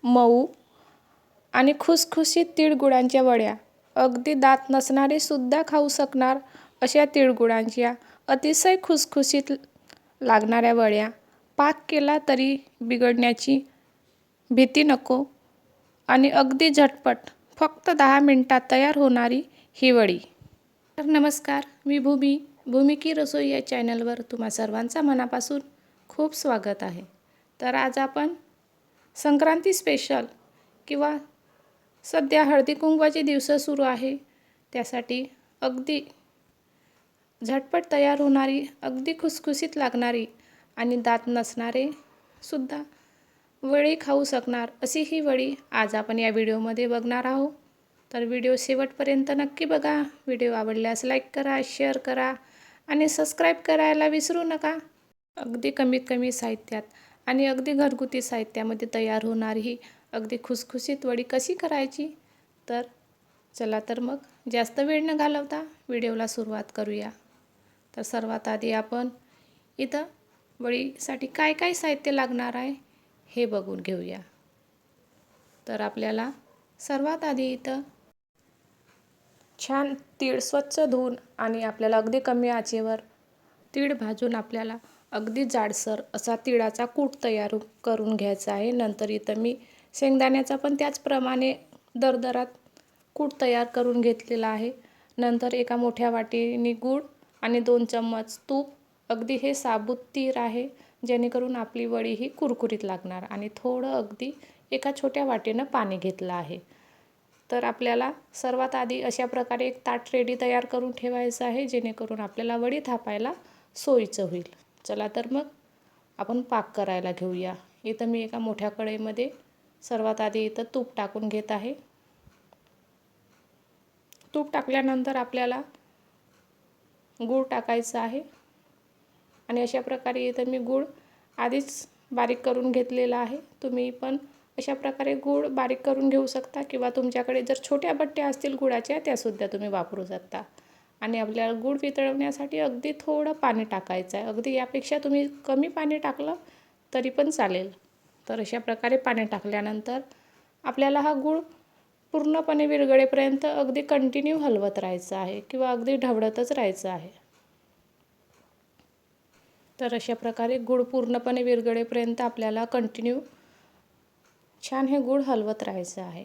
मऊ आणि खुसखुशीत तिळगुळांच्या वड्या. अगदी दात नसणारे सुद्धा खाऊ शकणार अशा तिळगुळांच्या अतिशय खुसखुशीत लागणाऱ्या वड्या. पाक केला तरी बिघडण्याची भीती नको आणि अगदी झटपट फक्त 10 मिनिटात तयार होणारी ही वडी. तर नमस्कार, मी भूमी की रसोई या चॅनलवर तुम्हा सर्वांचा मनापासून खूप स्वागत आहे. तर आज आपण संक्रांती स्पेशल किंवा सध्या हळदी कुंकवाचे दिवस सुरू आहे, त्यासाठी अगदी झटपट तयार होणारी, अगदी खुसखुशीत लागणारी आणि दात नसणारे सुद्धा वडी खाऊ शकणार अशी ही वडी आज आपण या व्हिडिओमध्ये बघणार आहोत. तर व्हिडिओ शेवटपर्यंत नक्की बघा. व्हिडिओ आवडल्यास लाईक करा, शेअर करा आणि सबस्क्राईब करायला विसरू नका. अगदी कमीत कमी साहित्यात आणि अगदी घरगुती साहित्यामध्ये तयार होणारी ही अगदी खुसखुशीत वडी कशी करायची, तर चला तर मग जास्त वेळ न घालवता व्हिडिओला सुरुवात करूया. तर सर्वात आधी आपण इथं वडीसाठी काय काय साहित्य लागणार आहे हे बघून घेऊया. तर आपल्याला सर्वात आधी इथं छान तीळ स्वच्छ धुवून आणि आपल्याला अगदी कमी आचेवर तीळ भाजून आपल्याला अगदी जाडसर असा तिळाचा कूट तयार करून घ्यायचा आहे. नंतर इथं मी शेंगदाण्याचा पण त्याचप्रमाणे दरदरात कूट तयार करून घेतलेला आहे. नंतर एका मोठ्या वाटीने गूळ आणि 2 चम्मच तूप, अगदी हे साबूत तीळ आहे जेणेकरून आपली वडी ही कुरकुरीत लागणार, आणि थोडं अगदी एका छोट्या वाटीनं पाणी घेतलं आहे. तर आपल्याला सर्वात आधी अशा प्रकारे एक ताट रेडी तयार करून ठेवायचं आहे जेणेकरून आपल्याला वडी थापायला सोयीचं होईल. चला तर मग आपण पाक करायला घेऊया. इथं मी एका मोठ्या कढईमध्ये सर्वात आधी इथं तूप टाकून घेत आहे. तूप टाकल्यानंतर आपल्याला गूळ टाकायचं आहे आणि अशा प्रकारे इथं मी गूळ आधीच बारीक करून घेतलेला आहे. तुम्ही पण अशा प्रकारे गूळ बारीक करून घेऊ शकता किंवा तुमच्याकडे जर छोट्या बट्ट्या असतील गुळाच्या त्यासुद्धा तुम्ही वापरू शकता. आणि आपल्याला गूळ वितळवण्यासाठी अगदी थोडं पाणी टाकायचं आहे. अगदी यापेक्षा तुम्ही कमी पाणी टाकलं तरी पण चालेल. तर अशा प्रकारे पाणी टाकल्यानंतर आपल्याला हा गूळ पूर्णपणे विरघळेपर्यंत अगदी कंटिन्यू हलवत राहायचं आहे किंवा अगदी ढवळतच राहायचं आहे. तर अशा प्रकारे गूळ पूर्णपणे विरघळेपर्यंत आपल्याला कंटिन्यू छान हे गूळ हलवत राहायचं आहे.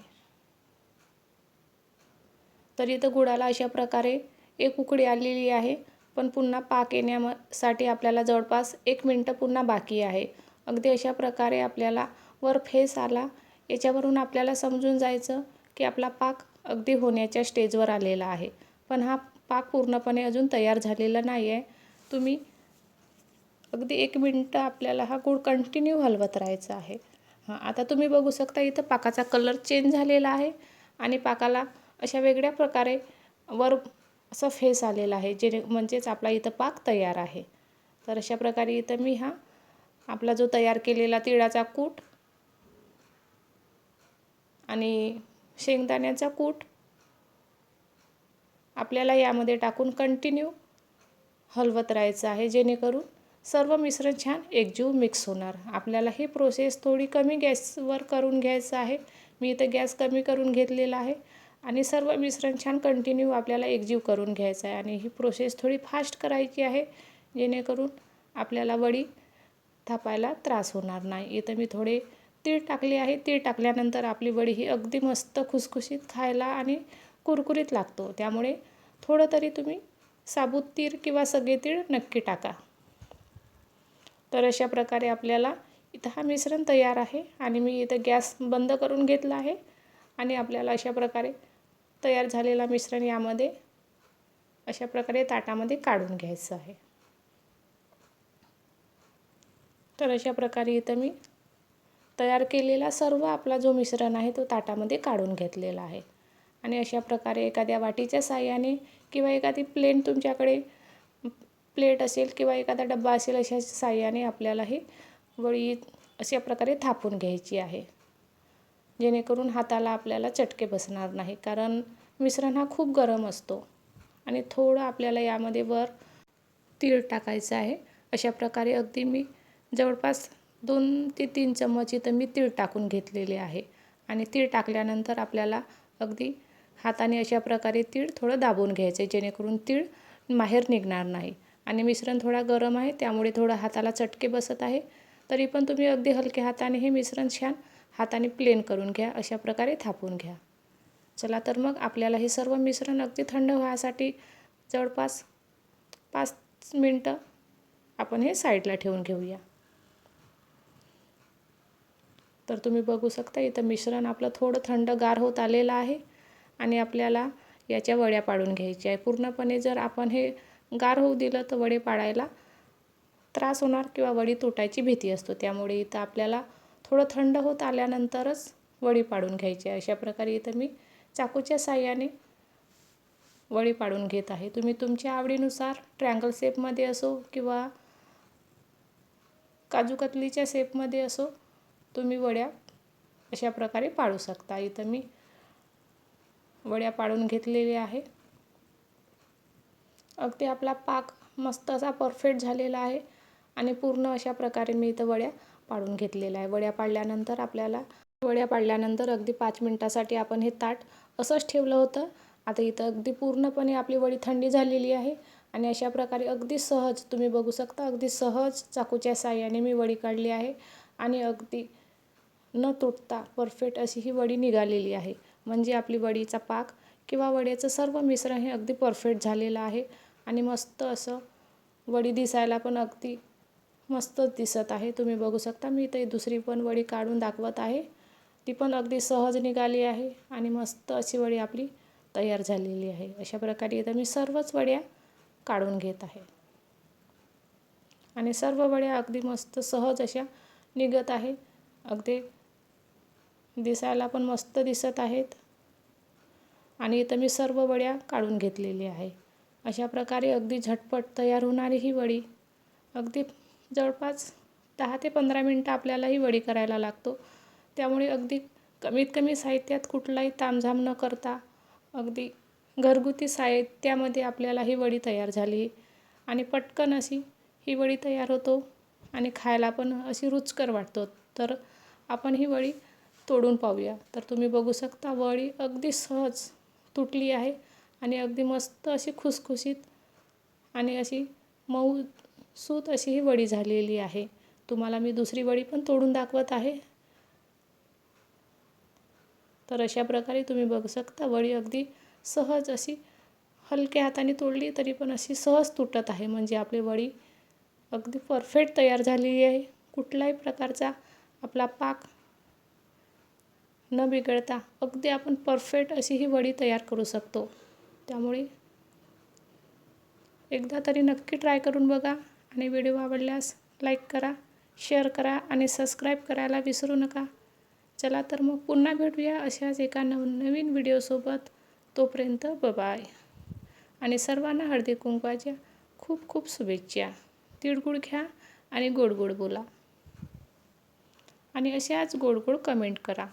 तर इथं गुळाला अशा प्रकारे एक उकळी आलेली आहे, पण पुन्हा पाक येण्यासाठी आपल्याला जवळपास 1 मिनिट पुन्हा बाकी आहे. अगदी अशा प्रकारे आपल्याला वर फेस आला, याच्यावरून आपल्याला समजून जायचं की आपला पाक अगदी होण्याच्या स्टेजवर आलेला आहे. पण हा पाक पूर्णपणे अजून तयार झालेला नाही आहे. तुम्ही अगदी 1 मिनिट आपल्याला हा गूळ कंटिन्यू हलवत राहायचा आहे. आता तुम्ही बघू शकता इथं पाकाचा कलर चेंज झालेला आहे आणि पाकाला अशा वेगळ्या प्रकारे वर असं फेस आलेला आहे, म्हणजेच आपला इथं पाक तयार आहे. तर अशा प्रकारे इथं मी हा आपला जो तयार केलेला तिळाचा कूट आणि शेंगदाण्याचा कूट आपल्याला यामध्ये टाकून कंटिन्यू हलवत राहायचं आहे जेणेकरून सर्व मिश्रण छान एकजीव मिक्स होणार. आपल्याला ही प्रोसेस थोडी कमी गॅसवर करून घ्यायचं आहे. मी इथं गॅस कमी करून घेतलेला आहे आणि सर्व मिश्रण छान कंटिन्यू आपल्याला एकजीव करून घ्यायचं आहे. आणि ही प्रोसेस थोडी फास्ट करायची आहे जेणेकरून आपल्याला वडी थापायला त्रास होणार नाही. इथं मी थोडे तीळ टाकले आहे. तीळ टाकल्यानंतर आपली वडी ही अगदी मस्त खुसखुशीत खायला आणि कुरकुरीत लागतो. त्यामुळे थोडं तरी तुम्ही साबूत तीळ किंवा सगळे तीळ नक्की टाका. तर अशा प्रकारे आपल्याला इथं हा मिश्रण तयार आहे आणि मी इथं गॅस बंद करून घेतला आहे आणि आपल्याला अशा प्रकारे तयार झालेला मिश्रण यामध्ये अशा प्रकारे ताटामध्ये काढून घ्यायचं आहे. तर अशा प्रकारे इथं मी तयार केलेला सर्व आपला जो मिश्रण आहे तो ताटामध्ये काढून घेतलेला आहे. आणि अशा प्रकारे एखाद्या वाटीच्या साहाय्याने किंवा एखादी प्लेन तुमच्याकडे प्लेट असेल किंवा एखादा डब्बा असेल अशा साहाय्याने आपल्याला ही वडी अशा प्रकारे थापून घ्यायची आहे जेणेकरून हाताला आपल्याला चटके बसणार नाही, कारण मिश्रण हा खूप गरम असतो. आणि थोडं आपल्याला यामध्ये वर तीळ टाकायचं आहे. अशा प्रकारे अगदी मी जवळपास 2 ते 3 चम्मच इथं मी तीळ टाकून घेतलेले आहे. आणि तीळ टाकल्यानंतर आपल्याला अगदी हाताने अशा प्रकारे तीळ थोडं दाबून घ्यायचं आहे, जेणेकरून तीळ बाहेर निघणार नाही. आणि मिश्रण थोडा गरम आहे, त्यामुळे थोडं हाताला चटके बसत आहे. तरी पण तुम्ही अगदी हलक्या हाताने हे मिश्रण छान हाताने प्लेन करून घ्या, अशा प्रकारे थापून घ्या. चला तर मग आपल्याला हे सर्व मिश्रण अगदी थंड व्हायसाठी जवळपास 5 मिनटं आपण हे साईडला ठेवून घेऊया. तर तुम्ही बघू शकता इथं मिश्रण आपलं थोडं थंडगार होत आलेलं आहे आणि आपल्याला याच्या वड्या पाडून घ्यायच्या आहे. पूर्णपणे जर आपण हे गार होऊ दिलं तर वडे पाडायला त्रास होणार किंवा वडी तुटायची भीती असतो. त्यामुळे इथं आपल्याला थोडं थंड होत आल्यानंतरच वडी पाडून घ्यायची आहे. अशा प्रकारे इथं मी चाकूच्या साहाय्याने वडी पाडून घेत आहे. तुम्ही तुमच्या आवडीनुसार ट्रँगल शेपमध्ये असो किंवा काजू कतलीच्या शेपमध्ये असो तुम्ही वड्या अशा प्रकारे पाडू शकता. इथं मी वड्या पाडून घेतलेल्या आहे. अगदी आपला पाक मस्त असा परफेक्ट झालेला आहे आणि पूर्ण अशा प्रकारे मी इथं वड्या पाडून घेतलेल्या आहे. वड्या पाडल्यानंतर अगदी 5 मिनटासाठी आपण हे ताट असंच ठेवलं होतं. आता इथं अगदी पूर्णपणे आपली वडी थंडी झालेली आहे आणि अशा प्रकारे अगदी सहज तुम्ही बघू शकता, अगदी सहज चाकूच्या साहाय्याने मी वडी काढली आहे आणि अगदी न तुटता परफेक्ट अशी ही वडी निघालेली आहे. म्हणजे आपली वडीचा पाक किंवा वड्याचं सर्व मिश्रण हे अगदी परफेक्ट झालेलं आहे आणि मस्त असं वडी दिसायला पण अगदी मस्तच दिसत आहे. तुम्ही बघू शकता मी इथे दुसरी पण वडी काढून दाखवत आहे. ती पण अगदी सहज निघाली आहे आणि मस्त अशी वडी आपली तयार झालेली आहे. अशा प्रकारे इथं मी सर्वच वड्या काढून घेत आहे आणि सर्व वड्या अगदी मस्त सहज अशा निघत आहे. अगदी दिसायला पण मस्त दिसत आहेत आणि इथं मी सर्व वड्या काढून घेतलेली आहे. अशा प्रकारे अगदी झटपट तयार होणारी ही वडी अगदी जवळपास 10 ते 15 मिनटं आपल्याला ही वडी करायला लागतो. त्यामुळे अगदी कमीत कमी साहित्यात कुठलाही तामझाम न करता अगदी घरगुती साहित्यामध्ये आपल्याला ही वडी तयार झाली आणि पटकन अशी ही वडी तयार होतो आणि खायला पण अशी रुचकर वाटतो. तर आपण ही वडी तोडून पाहूया. तर तुम्ही बघू शकता वडी अगदी सहज तुटली आहे आणि अगदी मस्त अशी खुसखुशीत आणि अशी मऊसूत अशी ही वडी झालेली आहे. तुम्हाला मी दुसरी वडी पण तोडून दाखवत आहे. तर अशा प्रकारे तुम्ही बघू शकता वडी अगदी सहज अशी हलक्या हाताने तोडली तरी पण अशी सहज तुटत आहे. म्हणजे आपली वडी अगदी परफेक्ट तयार झालेली आहे. कुठल्याही प्रकारचा आपला पाक न बिघडता अगदी आपण परफेक्ट अशी ही वडी तयार करू शकतो. त्यामुळे एकदा तरी नक्की ट्राय करून बघा आणि व्हिडिओ आवडल्यास लाईक करा, शेअर करा आणि सबस्क्राईब करायला विसरू नका. चला तर मग पुन्हा भेटूया अशाच एका नवीन व्हिडिओसोबत. तोपर्यंत बाय आणि सर्वांना हळदी कुंकवाच्या खूप खूप शुभेच्छा. तिळगुळ घ्या आणि गोड गोड बोला आणि अशाच गोड गोड कमेंट करा.